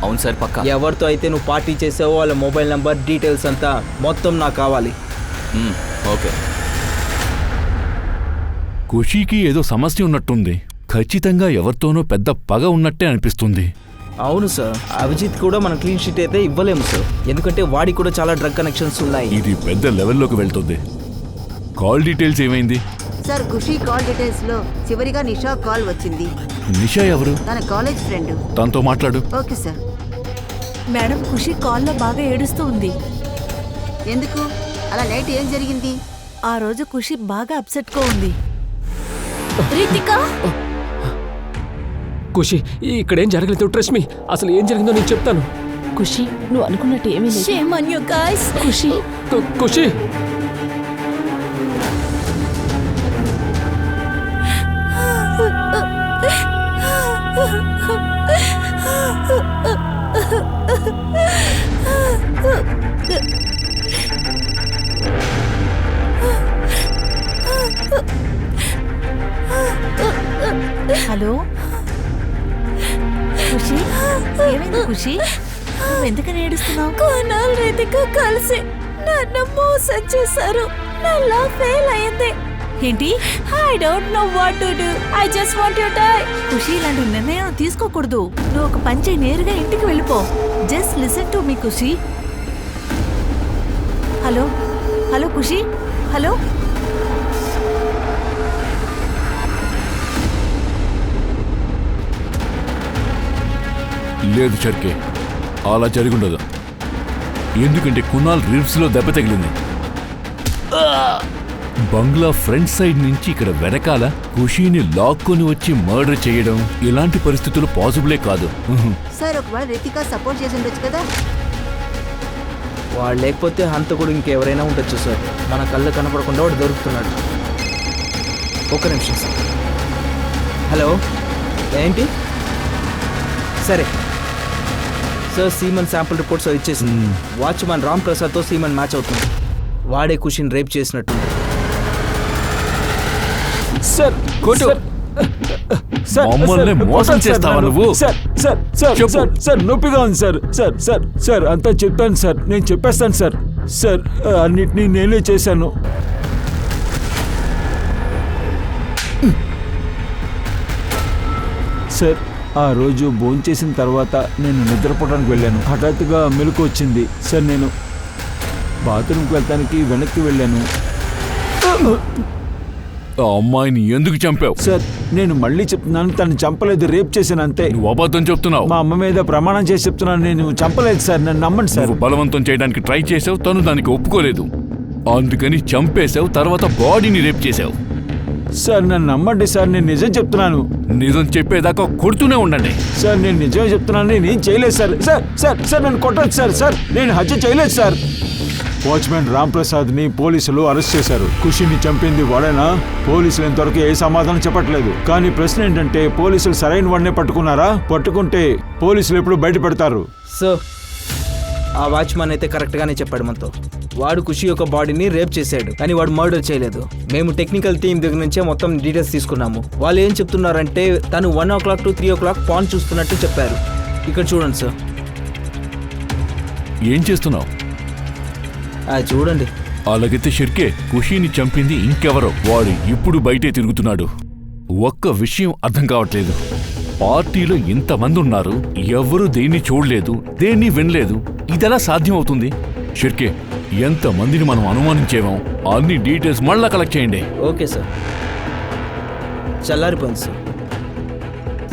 అవును సార్, పక్కా. ఎవరితో అయితే నువ్వు పార్టీ చేసావో వాళ్ళ మొబైల్ నంబర్ డీటెయిల్స్ అంతా మొత్తం నాకు కావాలి. ఓకే. ఖుషీకి ఏదో సమస్య ఉన్నట్టుంది. ఖచ్చితంగా ఎవరితోనో పెద్ద పగ ఉన్నట్టే అనిపిస్తుంది. అవును సార్, అభిజిత్ కూడా మన క్లీన్ షీట్ అయితే ఇవ్వలేము సార్, ఎందుకంటే వాడికి కూడా చాలా డ్రగ్ కనెక్షన్స్ ఉన్నాయి. ఇది పెద్ద లెవెల్లోకి వెళ్తుంది. కాల్ డీటెయిల్స్ ఏమైంది? సార్, ఖుషీ కాల్ డీటెయిల్స్ లో చివరిగా నిషా కాల్ వచ్చింది. నిషా ఎవరు? తన కాలేజ్ ఫ్రెండ్. తనతో మాట్లాడు. Okay sir. మేడం, ఖుషి కాల్లో బాగా ఏడుస్తూ ఉంది. ఎందుకు? అలా నైట్ ఏం జరిగింది? ఆ రోజు ఖుషి బాగా అప్సెట్గా ఉంది. రితిక, ఖుషి, ఇక్కడేం జరగలేదు. ట్రస్ట్ మీ, అసలు ఏం జరిగిందో నేను చెప్తాను. ఖుషి, నువ్వు అనుకున్నట్టు ఏమీ లేదు. Shame on you guys. Khushi, Khushi, hello Khushi, ఏమైంది ఖుషి? నువ్వు ఎందుకని ఏడుస్తున్నావు? కునాల్, రితిక కలిసి నన్ను మోసం చేశారు. నా లవ్ ఫెయిల్ అయింది. ఏంటి? I don't know what to do. I just want to die. ఖుషి, ఇలాంటి నిర్ణయం తీసుకోకూడదు. నువ్వు ఒక పని చేయి, నేరుగా ఇంటికి వెళ్ళిపో. Just listen to me Khushi. Hello hello Khushi, hello. లేదు చర్కే, అలా జరిగుండదు. ఎందుకంటే కునాల్ రిబ్స్లో దెబ్బ తగిలింది. బంగ్లా ఫ్రంట్ సైడ్ నుంచి ఇక్కడ వెనకాల ఖుషీని లాక్కొని వచ్చి మర్డర్ చేయడం ఇలాంటి పరిస్థితులు పాసిబులే కాదు. సార్, ఒకవేళ రితిక సపోర్ట్ చేసి ఉండొచ్చు కదా. వాడు లేకపోతే హంతకుడు ఇంకెవరైనా ఉండొచ్చు సార్. మన కళ్ళు కనపడకుండా వాడు దొరుకుతున్నాడు. ఒక్క నిమిషం సార్. హలో, ఏంటి? సరే సార్, సీమన్ శాంపుల్ రిపోర్ట్స్ ఇచ్చేసింది. వాచ్మాన్ రామ్ ప్రసాద్తో సీమన్ మ్యాచ్ అవుతుంది. వాడే ఖుషిని రేప్ చేసినట్టు. సార్, మమ్మల్ని మోసం చేస్తావా నువ్వు? సార్, నొప్పిగా ఉంది సార్. సార్ అంతా చెప్తాను సార్, నేను చెప్పేస్తాను సార్. సార్, అన్నిటినీ నేనే చేశాను. సార్, ఆ రోజు భోంచేసిన తర్వాత నేను నిద్రపోవడానికి వెళ్ళాను. హఠాత్తుగా మెలకు వచ్చింది సార్. నేను బాత్రూమ్కి వెళ్తానికి వెనక్కి వెళ్ళాను. ఆ అమ్మాయిని ఎందుకు చంపావు? సార్, నేను మళ్ళీ చెప్తున్నాను, తను చంపలేదు, రేప్ చేశాను అంతే. నువ్వు అబద్ధం చెప్తున్నావు. మా అమ్మ మీద ప్రమాణం చేసి చెప్తున్నాను, నేను చంపలేదు సార్, నన్ను నమ్మండి సార్. నువ్వు బలవంతం చేయడానికి ట్రై చేసావు, తను దానికి ఒప్పుకోలేదు, అందుకని చంపేశావు. తర్వాత బాడీని రేప్ చేశావు. సార్, నన్ను నమ్మండి సార్, నేను నిజం చెప్తున్నాను. నిజం చెప్పేదాకా కొడుతూనే ఉండండి. సార్, నేను నిజమే చెప్తున్నాను, నేను ఏం చేయలేదు సార్. సార్ నన్ను కొట్టదు సార్. నేను హత్య చేయలేదు సార్. వాచ్మెన్ రామ్ ప్రసాద్ ని పోలీసులు అరెస్ట్ చేశారు. ఖుషిని చంపింది వాడేనా? పోలీసులు ఇంతవరకు ఏ సమాధానం చెప్పట్లేదు. కానీ ప్రశ్న ఏంటంటే, పోలీసులు సరైన వాడినే పట్టుకున్నారా? పట్టుకుంటే పోలీసులు ఎప్పుడు బయటపెడతారు? సార్, ఆ వాచ్మాన్ అయితే కరెక్ట్గానే చెప్పాడు మనతో. వాడు ఖుషి యొక్క బాడీని రేప్ చేశాడు, కానీ వాడు మర్డర్ చేయలేదు. మేము టెక్నికల్ టీం దగ్గర నుంచే మొత్తం డీటెయిల్స్ తీసుకున్నాము. వాళ్ళు ఏం చెప్తున్నారంటే, తను 1 o'clock to 3 o'clock పాన్ చూస్తున్నట్టు చెప్పారు. ఇక్కడ చూడండి సార్. ఏం చేస్తున్నావు? చూడండి. అలాగైతే షిర్కే ఖుషీని చంపింది ఇంకెవరో. వాడు ఇప్పుడు బయటే తిరుగుతున్నాడు. ఒక్క విషయం అర్థం కావట్లేదు. పార్టీలో ఇంతమంది ఉన్నారు, ఎవరు దేన్ని చూడలేదు, దేన్ని వినలేదు. ఇదెలా సాధ్యం అవుతుంది? షిర్కే, ఎంతమందిని మనం అనుమానించేమో అన్ని డీటెయిల్స్ మళ్ళా కలెక్ట్ చేయండి. Okay sir. చల్లారిపోయింది సార్.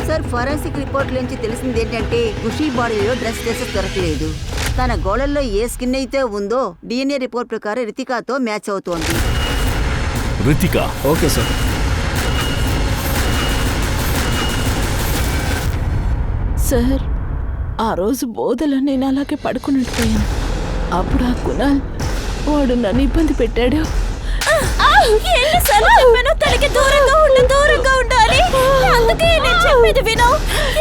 సార్, ఫోరెన్సిక్ రిపోర్ట్ నుంచి తెలిసింది ఏంటంటే, ఖుషీ బాడీలో డ్రెస్ ట్రేసెస్ దొరకలేదు. తన గోళల్లో ఏ స్కిన్ అయితే ఉందో DNA రిపోర్ట్ ప్రకారం రితికాతో మ్యాచ్ అవుతోంది. రితిక? Okay sir. సార్ ఆ రోజు బోధలో నేను అలాగే పడుకున్నట్టుపోయాను. అప్పుడు ఆ కునాల్ వాడు నన్ను ఇబ్బంది పెట్టాడు. ఎన్నిసార్లు చెప్పాను తనకి దూరంగా ఉండాలి. అందుకే నేను చెప్పేది విను.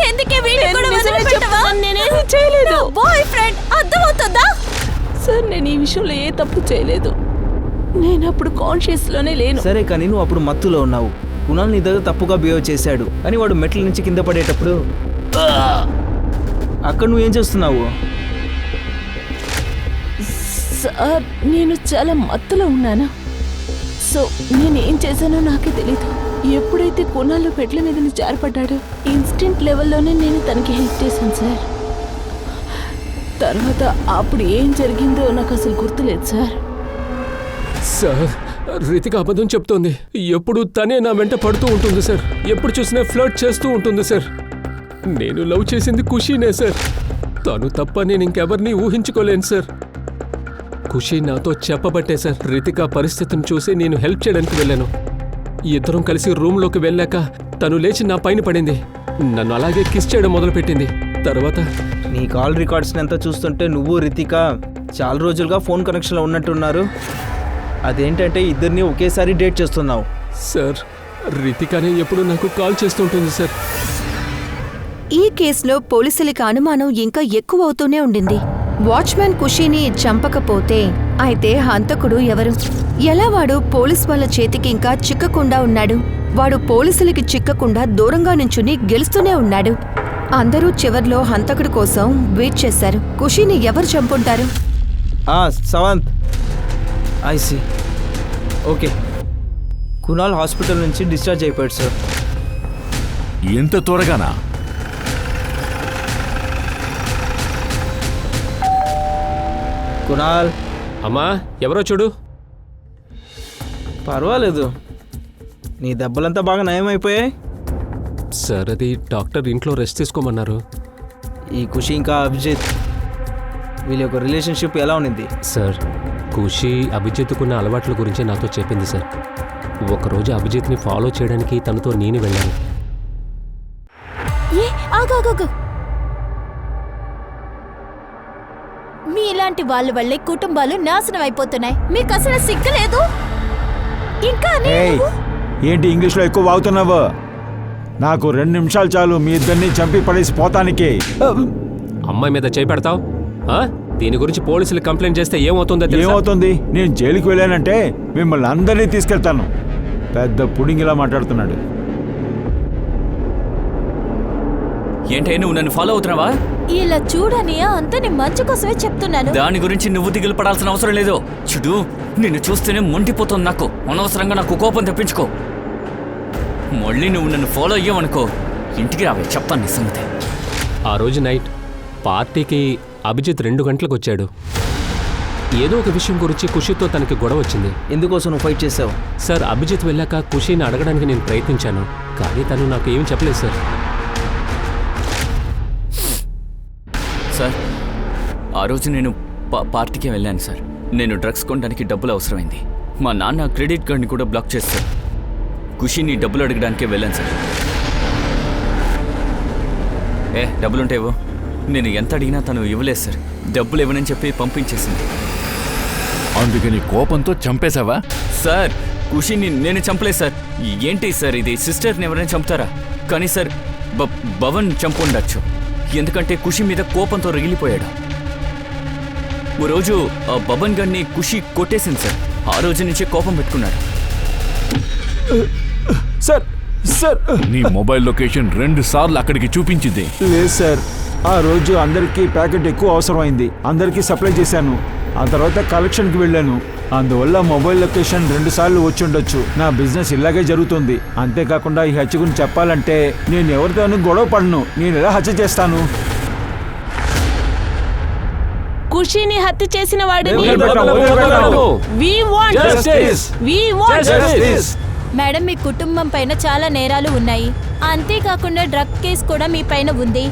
ఎందుకే వీడిని కూడా వదిలిపెట్టవా? నేనేమి చేయలేదు. బాయ్ ఫ్రెండ్ అర్థమవుతుందా? సార్ నేను ఈ విషయంలో ఏ తప్పు చేయలేదు. నేను అప్పుడు కాన్షియస్ లోనే లేను. సరే కానీ నువ్వు అప్పుడు మత్తులో ఉన్నావు. కునాల్ నీ దగ్గర తప్పుగా బిహేవ్ చేశాడు అని వాడు మెట్ల నుంచి కింద పడేటప్పుడు అక్కడ నువ్వేం చేస్తున్నావు? సార్ నేను చాలా మత్తులో ఉన్నాను. సో నేనేం చేశానో నాకే తెలీదు. ఎప్పుడైతే కొనాల్లో పెట్ల మీద నుంచి జారిపడ్డాడో ఇన్స్టెంట్ లెవెల్లోనే నేను తనకి హెల్ప్ చేశాను సార్. తర్వాత అప్పుడు ఏం జరిగిందో నాకు అసలు గుర్తులేదు సార్. సార్ రితిక అబద్ధం చెప్తోంది. ఎప్పుడు తనే నా వెంట పడుతూ ఉంటుంది సార్. ఎప్పుడు చూసినా ఫ్లర్ట్ చేస్తూ ఉంటుంది సార్. నేను లవ్ చేసింది ఖుషీనే సార్. తను తప్ప నేను ఇంకెవరిని ఊహించుకోలేను సార్. ఖుషీ నాతో చెప్పబట్టే సార్ రితిక పరిస్థితిని చూసి నేను హెల్ప్ చేయడానికి వెళ్ళాను. ఇద్దరం కలిసి రూమ్లోకి వెళ్ళాక తను లేచి నా పైన పడింది. నన్ను అలాగే కిస్ చేయడం మొదలుపెట్టింది. తర్వాత నీ కాల్ రికార్డ్స్ని ఎంత చూస్తుంటే నువ్వు రితిక చాలా రోజులుగా ఫోన్ కనెక్షన్లో ఉన్నట్టున్నారు. అదేంటంటే ఇద్దరిని ఒకేసారి డేట్ చేస్తున్నావు. సార్ రితికనే ఎప్పుడు నాకు కాల్ చేస్తుంటుంది సార్. ఈ కేసులో పోలీసులకి అనుమానం ఇంకా ఎక్కువ అవుతూనే ఉండింది. వాచ్మెన్ ఖుషీని చంపకపోతే అయితే హంతకుడు ఎవరు? ఎలా వాడు పోలీస్ వాళ్ళ చేతికి ఇంకా చిక్కకుండా ఉన్నాడు? వాడు పోలీసులకి చిక్కకుండా దూరంగా నుంచుని గెలుస్తూనే ఉన్నాడు. అందరూ చివర్లో హంతకుడి కోసం వెయిట్ చేశారు. ఖుషీని ఎవరు చంపుంటారు? Sawant I see okay. Kunal hospital నుంచి డిశ్చార్జ్ అయిపోయాడు సార్. ఎంత త్వరగానా? కునాల్ అమ్మా ఎవరో చూడు. పర్వాలేదు, నీ దెబ్బలంతా బాగా నయమైపోయాయి. సార్ అది డాక్టర్ ఇంట్లో రెస్ట్ తీసుకోమన్నారు. ఈ ఖుషి ఇంకా అభిజిత్ వీళ్ళ యొక్క రిలేషన్షిప్ ఎలా ఉన్నింది? సార్ ఖుషి అభిజిత్కున్న అలవాట్ల గురించి నాతో చెప్పింది సార్. ఒకరోజు అభిజిత్ని ఫాలో చేయడానికి తనతో నేను వెళ్ళాను. ఆగాగాగు. మీ ఇలాంటి వాళ్ళ వల్లే కుటుంబాలు నాశనం అయిపోతున్నాయి. మీకు అసలు సిగ్గులేదు? ఇంకా ఏంటి ఇంగ్లీష్లో ఎక్కువ వాగుతున్నావు? నాకు 2 నిమిషాలు చాలు మీ ఇద్దరిని చంపి పడేసి పోతానికి. అమ్మాయి మీద చేయి పెడతావు? దీని గురించి పోలీసులు కంప్లైంట్ చేస్తే ఏమవుతుందో తెలుసా? ఏమవుతుంది? నేను జైలుకి వెళ్ళానంటే మిమ్మల్ని అందరినీ తీసుకెళ్తాను. పెద్ద పుడింగిలా మాట్లాడుతున్నాడు. ఏంటే నువ్వు నన్ను ఫాలో అవుతున్నావా? ఇలా చూడని అంతా నీ మంచి కోసమే చెప్తున్నాను. దాని గురించి నువ్వు దిగులు పడాల్సిన అవసరం లేదు. చూడు, నిన్ను చూస్తేనే మొండిపోతుంది నాకు. అనవసరంగా నాకు కోపం తెప్పించుకో. మళ్ళీ నువ్వు నన్ను ఫాలో అయ్యావనుకో, ఇంటికి రావే, చెప్తాను నీ సంగతి. ఆ రోజు నైట్ పార్టీకి అభిజిత్ 2 గంటలకు వచ్చాడు. ఏదో ఒక విషయం గురించి ఖుషితో తనకి గొడవ వచ్చింది. ఎందుకోసం నువ్వు ఫైట్ చేసావు? సార్ అభిజిత్ వెళ్ళాక ఖుషిని అడగడానికి నేను ప్రయత్నించాను, కానీ తను నాకు ఏమీ చెప్పలేదు సార్. సార్ ఆ రోజు నేను పార్టీకి వెళ్ళాను సార్. నేను డ్రగ్స్ కొనడానికి డబ్బులు అవసరమైంది. మా నాన్న క్రెడిట్ కార్డ్ని కూడా బ్లాక్ చేశారు. ఖుషిని డబ్బులు అడగడానికే వెళ్ళాను సార్. డబ్బులుంటేవో నేను ఎంత అడిగినా తను ఇవ్వలేదు సార్. డబ్బులు ఇవ్వనని చెప్పి పంపించేసింది. అందుకని కోపంతో చంపేశావా? సార్ ఖుషిని నేను చంపలేదు సార్. ఏంటి సార్ ఇది? సిస్టర్ని ఎవరైనా చంపుతారా? కానీ సార్ భవన్ చంపుండొచ్చు. ఎందుకంటే ఖుషి మీద కోపంతో రగిలిపోయాడు. ఓ రోజు ఆ బబన్ గన్ని ఖుషి కొట్టేసింది సార్. ఆ రోజు నుంచే కోపం పెట్టుకున్నాడు. సార్ సార్ నీ మొబైల్ లొకేషన్ 2 సార్లు అక్కడికి చూపించింది. లేదు సార్, ఆ రోజు అందరికీ ప్యాకెట్ ఎక్కువ అవసరమైంది. అందరికీ సప్లై చేశాను. ఆ తర్వాత కలెక్షన్కి వెళ్ళాను. అందువల్ల మొబైల్ లొకేషన్ 2 సార్లు వచ్చి ఉండొచ్చు. నా బిజినెస్ ఇలాగే జరుగుతుంది. అంతేకాకుండా ఈ హత్య గురించి చెప్పాలంటే నేను ఎవరితోనూ గొడవ పడను. నేను ఎలా హత్య చేస్తాను? ఖుషీని హత్య చేసిన వాడిని మేడం, మీ కుటుంబం పైన చాలా నేరాలు ఉన్నాయి. అంతేకాకుండా డ్రగ్ కేసు కూడా మీ పైన ఉంది.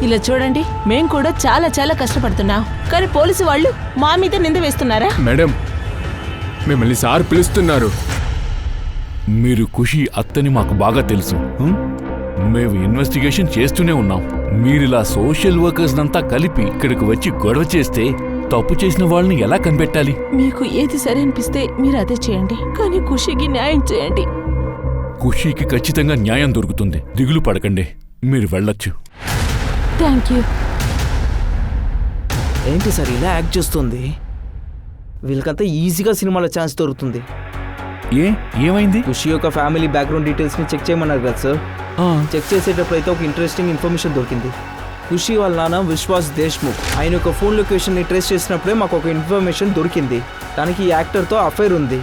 ఇలా చూడండి, మేం కూడా చాలా చాలా కష్టపడుతున్నాం, కానీ పోలీసు వాళ్ళు మా మీద నింద వేస్తున్నారా? మేడం, మిమ్మల్ని సార్ పిలుస్తున్నారు. మీరు ఖుషి అత్తని మాకు బాగా తెలుసు. మేము ఇన్వెస్టిగేషన్ చేస్తూనే ఉన్నాం. మీరిలా సోషల్ వర్కర్స్ అంతా కలిపి ఇక్కడికి వచ్చి గొడవ చేస్తే తప్పు చేసిన వాళ్ళని ఎలా కనిపెట్టాలి? మీకు ఏది సరి అనిపిస్తే మీరు అదే చేయండి, కానీ ఖుషీకి న్యాయం చేయండి. ఖుషీకి ఖచ్చితంగా న్యాయం దొరుకుతుంది, దిగులు పడకండి, మీరు వెళ్ళొచ్చు. Thank you. ఏంటి సార్ ఇలా యాక్ట్ చేస్తుంది? వీళ్ళకంతా ఈజీగా సినిమాలో ఛాన్స్ దొరుకుతుంది. ఏమైంది? ఖుషి యొక్క ఫ్యామిలీ బ్యాక్గ్రౌండ్ డీటెయిల్స్ని చెక్ చేయమన్నారు కదా సార్. చెక్ చేసేటప్పుడు అయితే ఒక ఇంట్రెస్టింగ్ ఇన్ఫర్మేషన్ దొరికింది. ఖుషి వాళ్ళ నాన్న విశ్వాస్ దేశ్ముఖ్ ఆయన యొక్క ఫోన్ లొకేషన్ని ట్రేస్ చేసినప్పుడే మాకు ఒక ఇన్ఫర్మేషన్ దొరికింది. తనకి ఈ యాక్టర్తో అఫైర్ ఉంది.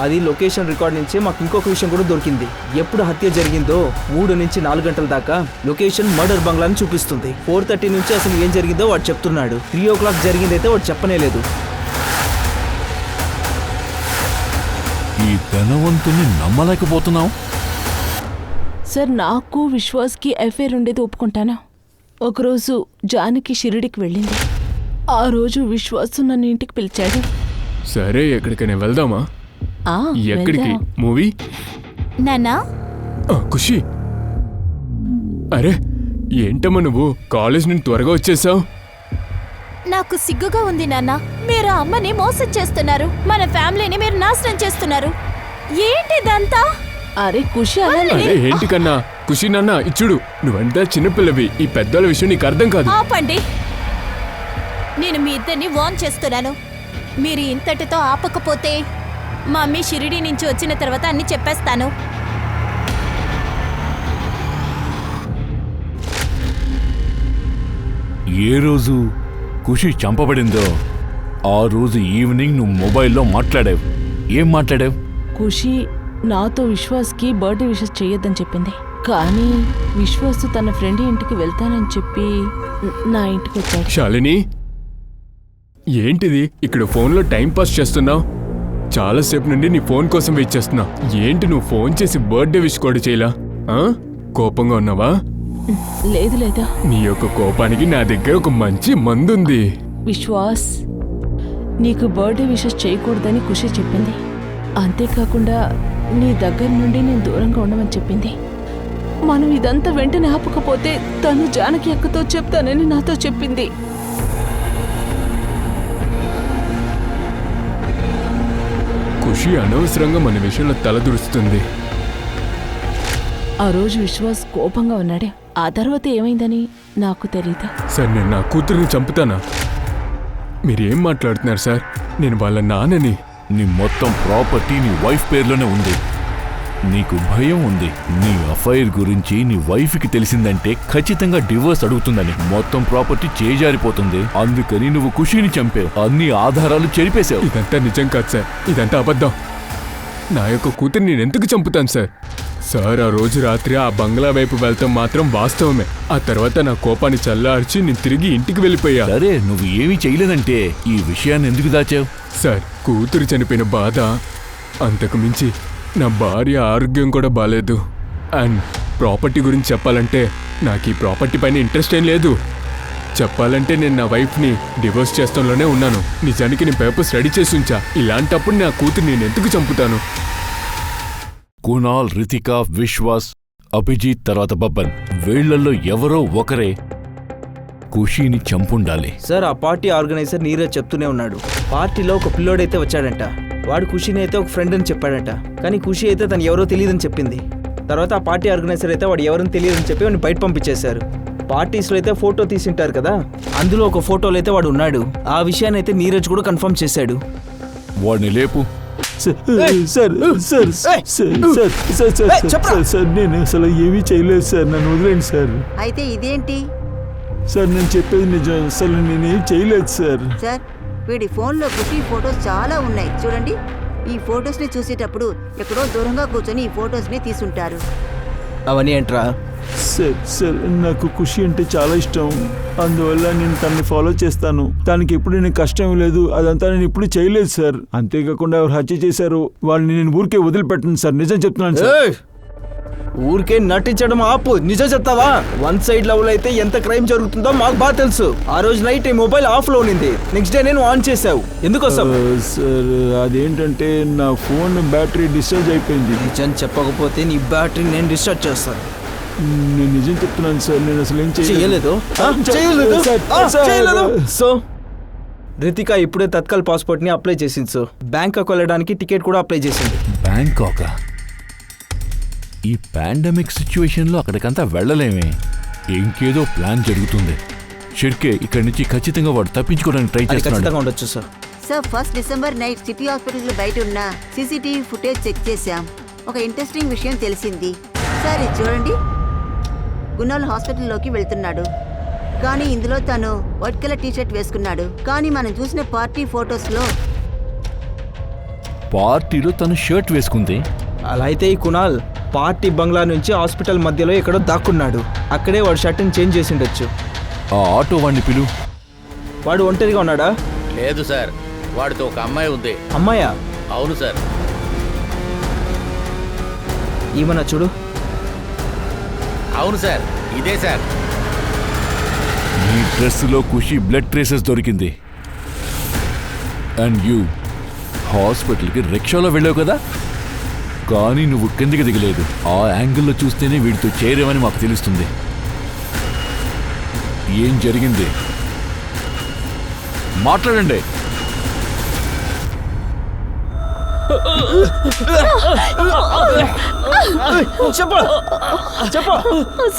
అది లొకేషన్ రికార్డ్ నుంచి మాకు ఇంకొక విషయం కూడా దొరికింది. ఎప్పుడు హత్య జరిగిందో 3 నుంచి 4 గంటల దాకా లొకేషన్ మర్డర్ బంగ్లాని చూపిస్తుంది. 4:30 నుంచి అసలు ఏం జరిగిందో వాడు చెప్తున్నాడు. 3 o'clock జరిగిందైతే వాడు చెప్పనే లేదు. ఈ ధనవంతుని నమ్మలేకపోతున్నావు. సార్, నాకు విశ్వాస్కి అఫైర్ ఉండేది ఒప్పుకుంటాను. ఒకరోజు జానకి షిరిడికి వెళ్ళింది. ఆ రోజు విశ్వాస్ నన్ను ఇంటికి పిలిచాడు. సరే, ఎక్కడికైనా వెళ్దామా? ఎక్కడికి? వెళ్దాం. మూవీ? నాన్నా, ఖుషి, అరే ఏంటమ్మా నువ్వు కాలేజ్ నుండి త్వరగా వచ్చేసావు? నాకు సిగ్గుగా ఉంది నాన్న. మీరు అమ్మని మోసం చేస్తున్నారు, మన ఫ్యామిలీని మీరు నాశనం చేస్తున్నారు. ఏంటిదంతా? అరే ఖుషి అలా అరే ఏంటి కన్నా? ఖుషి నాన్న ఇచ్చుడు, నువ్వంతా చిన్నపిల్లవి, ఈ పెద్దల విషయం నీకు అర్థం కాదు. ఆపండి. నేను మీ ఇద్దరిని వార్న్ చేస్తున్నాను. మీరు ఇంతటితో ఆపకపోతే మా మమ్మీ షిరిడి నుంచి వచ్చిన తర్వాత అన్ని చెప్పేస్తాను. ఏ రోజు ఖుషి చంపబడిందో ఆ రోజు ఈవినింగ్ నువ్వు మొబైల్లో మాట్లాడావు. ఏం మాట్లాడావు? ఖుషి నాతో విశ్వాస్కి బర్త్డే విషెస్ చెయ్యొద్దని చెప్పింది. కానీ విశ్వాస్ తన ఫ్రెండ్ ఇంటికి వెళ్తానని చెప్పి నా ఇంటికి వచ్చాడు. శాలిని, ఏంటిది ఇక్కడ ఫోన్లో టైం పాస్ చేస్తున్నావు? చాలాసేపు నుండి నీ ఫోన్ కోసం వెయిట్ చేస్తున్నా. ఏంటి నువ్వు ఫోన్ చేసి బర్త్డే విష్ కూడా చేయలా? కోపంగా ఉన్నావా? లేదు లేదా. నీ యొక్క కోపానికి నా దగ్గర ఒక మంచి మందుంది. విశ్వాస్, నీకు బర్త్డే విషెస్ చేయకూడదని ఖుషి చెప్పింది. అంతేకాకుండా నీ దగ్గర నుండి నేను దూరంగా ఉండమని చెప్పింది. మనం ఇదంతా వెంటనే ఆపకపోతే తను జానకి అక్కతో చెప్తానని నాతో చెప్పింది. ఖుషి అనవసరంగా మన విషయంలో తలదూరుస్తుంది. ఆ రోజు విశ్వాస్ కోపంగా ఉన్నాడే, ఆ తర్వాత ఏమైందని నాకు తెలీదు. సార్, నేను నా కూతురిని చంపుతానా? మీరేం మాట్లాడుతున్నారు సార్? నేను వాళ్ళ నాన్నని. నీ మొత్తం ప్రాపర్టీ నీ వైఫ్ పేర్లోనే ఉంది. నీకు భయం ఉంది. నీ అఫైర్ గురించి నీ వైఫ్కి తెలిసిందంటే ఖచ్చితంగా డివోర్స్ అడుగుతుందని. మొత్తం ప్రాపర్టీ చేజారిపోతుంది. అందుకని నువ్వు ఖుషిని చంపావు. అన్ని ఆధారాలు చెరిపేశావు. ఇదంతా నిజం కాదు సార్, ఇదంతా అబద్ధం. నా యొక్క కూతురిని నేను ఎందుకు చంపుతాను సార్? సార్, ఆ రోజు రాత్రి ఆ బంగ్లా వైపు వెళ్తాం మాత్రం వాస్తవమే. ఆ తర్వాత నా కోపాన్ని చల్లార్చి నేను తిరిగి ఇంటికి వెళ్ళిపోయా. సరే, నువ్వు ఏమీ చేయలేదంటే ఈ విషయాన్ని ఎందుకు దాచావు? సార్, కూతురు చనిపోయిన బాధ, అంతకు మించి నా భార్య ఆరోగ్యం కూడా బాలేదు. అండ్ ప్రాపర్టీ గురించి చెప్పాలంటే నాకు ఈ ప్రాపర్టీ పైన ఇంట్రెస్ట్ ఏం లేదు. చెప్పాలంటే నేను నా వైఫ్ని డివోర్స్ చేస్తాంలోనే ఉన్నాను. నిజానికి నేను పేపర్స్ రెడీ చేసి ఉంచా. ఇలాంటప్పుడు నా కూతురు నేను ఎందుకు చంపుతాను? కునాల్, రితిక, విశ్వాస్, అభిజిత్, తర్వాత బబ్బన్, వీళ్లలో ఎవరో ఒకరే ఖుషీని చంపుండాలి. సార్, ఆ పార్టీ ఆర్గనైజర్ నీరజ్ చెప్తూనే ఉన్నాడు. పార్టీలో ఒక పిల్లోడైతే వచ్చాడంట. వాడు ఖుషిని అయితే ఒక ఫ్రెండ్ అని చెప్పాడంట. కానీ ఖుషి అయితే తను ఎవరో తెలియదని చెప్పింది. తర్వాత ఆ పార్టీ ఆర్గనైజర్ అయితే వాడు ఎవరని తెలియదని చెప్పి వాడిని బయట పంపించేశారు. పార్టీస్లో అయితే ఫోటో తీసింటారు కదా, అందులో ఒక ఫోటోలో అయితే వాడు ఉన్నాడు. ఆ విషయాన్ని అయితే నీరజ్ కూడా కన్ఫర్మ్ చేశాడు. వాడిని లేపు. సార్, నేను అసలు ఏమీ చేయలేదు సార్, నన్ను వదిలేండి సార్. అయితే ఇదేంటి సార్, నేను చెప్పేది నిజం. అసలు నేనేం చేయలేదు సార్. సార్? వీడి ఫోన్లో ఖుషి ఫొటోస్ చాలా ఉన్నాయి చూడండి. ఈ ఫొటోస్ని చూసేటప్పుడు ఎక్కడో దూరంగా కూర్చొని ఈ ఫొటోస్ని తీసుంటారు. అవన్నీ ఏంట్రా? సార్, నాకు ఖుషి అంటే చాలా ఇష్టం. అందువల్ల నేను తనని ఫాలో చేస్తాను. తనకి ఎప్పుడు నేను కష్టం లేదు. అదంతా నేను ఇప్పుడు చేయలేదు సార్. అంతేకాకుండా ఎవరు హత్య చేశారు వాళ్ళని నేను ఊరికే వదిలిపెట్టను సార్. నిజం చెప్తున్నాను సార్. ఊరికే నటించడం ఆపు. నిజం చెప్తావా? 1 సైడ్ లెవెల్ అయితే ఎంత క్రైమ్ జరుగుతుందో మాకు బాగా తెలుసు. ఆ రోజు నైట్ ఈ మొబైల్ ఆఫ్ లో ఉన్నింది. నెక్స్ట్ డే నేను ఆన్ చేసావు. ఎందుకోసం? సార్, అదేంటంటే నా ఫోన్ బ్యాటరీ డిశ్చార్జ్ అయిపోయింది. నిజం చెప్పకపోతే నీ బ్యాటరీ నేను డిశ్చార్జ్ చేస్తాను. నేను నిజం చెప్తున్నాను సార్, నేను అసలు ఏం చేయలేదు సో రితిక ఇప్పుడే తత్కాల్ పాస్పోర్ట్ని అప్లై చేసింది సో బ్యాంకాక్ వెళ్ళడానికి టికెట్ కూడా అప్లై చేసింది. బ్యాంకాక్? ఈ పాండమిక్ సిచ్యువేషన్లో అక్కడికంతా వెళ్ళలేమే. ఇంకేదో ప్లాన్ జరుగుతుంది. షిర్కే ఇక్కడి నుంచి ఖచ్చితంగా వాడు తప్పించుకోవడానికి ట్రై చేస్తున్నాడు. ఖచ్చితంగా ఉండొచ్చు sir. Sir 1 December night city hospital బయట ఉన్న సీసీటీవీ ఫుటేజ్ చెక్ చేశాం. ఒక ఇంట్రెస్టింగ్ విషయం తెలిసింది. సార్ ఇది చూడండి, గున్నాల్ హాస్పిటల్లోకి వెళ్తున్నాడు. కానీ ఇందులో తను వైట్ కలర్ టీషర్ట్ వేసుకున్నాడు. కానీ మనం చూసిన పార్టీ ఫొటోస్లో పార్టీలో తను షర్ట్ వేసుకుంది. అలా అయితే ఈ కునాల్ పార్టీ బంగ్లా నుంచి హాస్పిటల్ మధ్యలో ఎక్కడో దాక్కున్నాడు. అక్కడే వాడు షర్ట్ని చేంజ్ చేసి ఉండొచ్చు. ఆ ఆటో వాడిని పిలు. వాడు ఒంటరిగా ఉన్నాడా? లేదు సార్, వాడితో ఒక అమ్మాయి ఉంది. అమ్మాయా? అవును సార్. ఏమన్నా చూడు. అవును సార్, ఇదే సార్. ఈ డ్రెస్సులో ఖుషి బ్లడ్ ట్రేసెస్ దొరికింది. అండ్ యూ హాస్పిటల్కి రిక్షాలో వెళ్ళావు కదా, కానీ నువ్వు కిందికి దిగలేదు. ఆ యాంగిల్లో చూస్తేనే వీడితో చేరేవని మాకు తెలుస్తుంది. ఏం జరిగింది? మాట్లాడండి.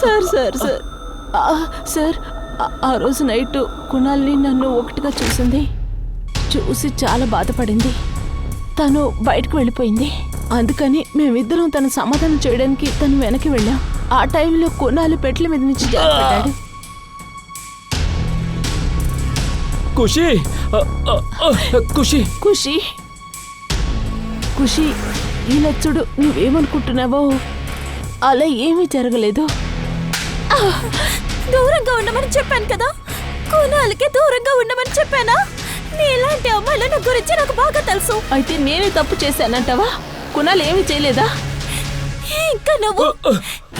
సార్ సార్ సార్ సార్ ఆ రోజు నైట్ కుణాల్ని నన్ను ఒకటిగా చూసింది. చూసి చాలా బాధపడింది. తను బయటకు వెళ్ళిపోయింది. అందుకని మేమిద్దరం తన సమాధానం చేయడానికి తను వెనక్కి వెళ్ళాం. ఆ టైంలో కుణాలు పెట్ల మీద నుంచి జారిపడ్డాడు. ఖుషి ఖుషి ఖుషి ఖుషి ఇలా చూడు, నువ్వేమనుకుంటున్నావో అలా ఏమీ జరగలేదు. దూరంగా ఉండమని చెప్పాను కదా, కోనాలకి దూరంగా ఉండమని చెప్పానా? నీలాంటి అమ్మాయిల నా గురించి నాకు బాగా తెలుసు. అయితే నేనే తప్పు చేశానంటావా? కుణాలు ఏమీ చేయలేదా? ఇంకా నువ్వు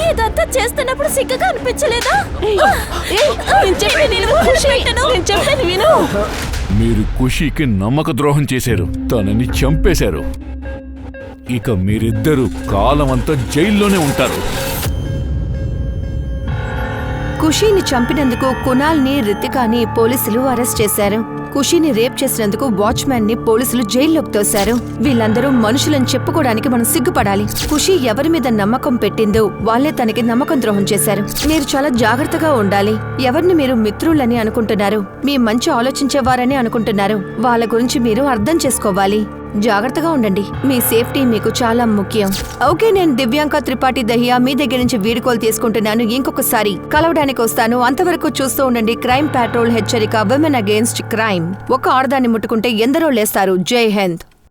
ఇదంతా చేస్తున్నప్పుడు సిగ్గుగా అనిపించలేదా? నేను చెప్పాను విను. మీరు ఖుషీకి నమ్మక ద్రోహం చేశారు, తనని చంపేశారు. ఇక మీరిద్దరూ కాలమంతా జైల్లోనే ఉంటారు. ఖుషీని చంపినందుకు కునాల్ని, రితికాని పోలీసులు అరెస్ట్ చేశారు. ఖుషీని రేప్ చేసినందుకు వాచ్మ్యాన్ ని పోలీసులు జైల్లోకి తోశారు. వీళ్ళందరూ మనుషులని చెప్పుకోవడానికి మనం సిగ్గుపడాలి. ఖుషీ ఎవరి మీద నమ్మకం పెట్టిందో వాళ్ళే తనకి నమ్మకం ద్రోహం చేశారు. మీరు చాలా జాగ్రత్తగా ఉండాలి. ఎవరిని మీరు మిత్రులని అనుకుంటున్నారు, మీ మంచి ఆలోచించేవారని అనుకుంటున్నారు, వాళ్ళ గురించి మీరు అర్థం చేసుకోవాలి. జాగ్రత్తగా ఉండండి. మీ సేఫ్టీ మీకు చాలా ముఖ్యం. ఓకే, నేను దివ్యాంక త్రిపాఠి దహియా మీ దగ్గర నుంచి వీడుకోలు తీసుకుంటున్నాను. ఇంకొకసారి కలవడానికి వస్తాను. అంతవరకు చూస్తూ ఉండండి క్రైమ్ పెట్రోల్ హెచ్చరిక, విమెన్ అగేన్స్ట్ క్రైమ్. ఒక ఆడదాన్ని ముట్టుకుంటే ఎందరో లేస్తారు. జై హింద్.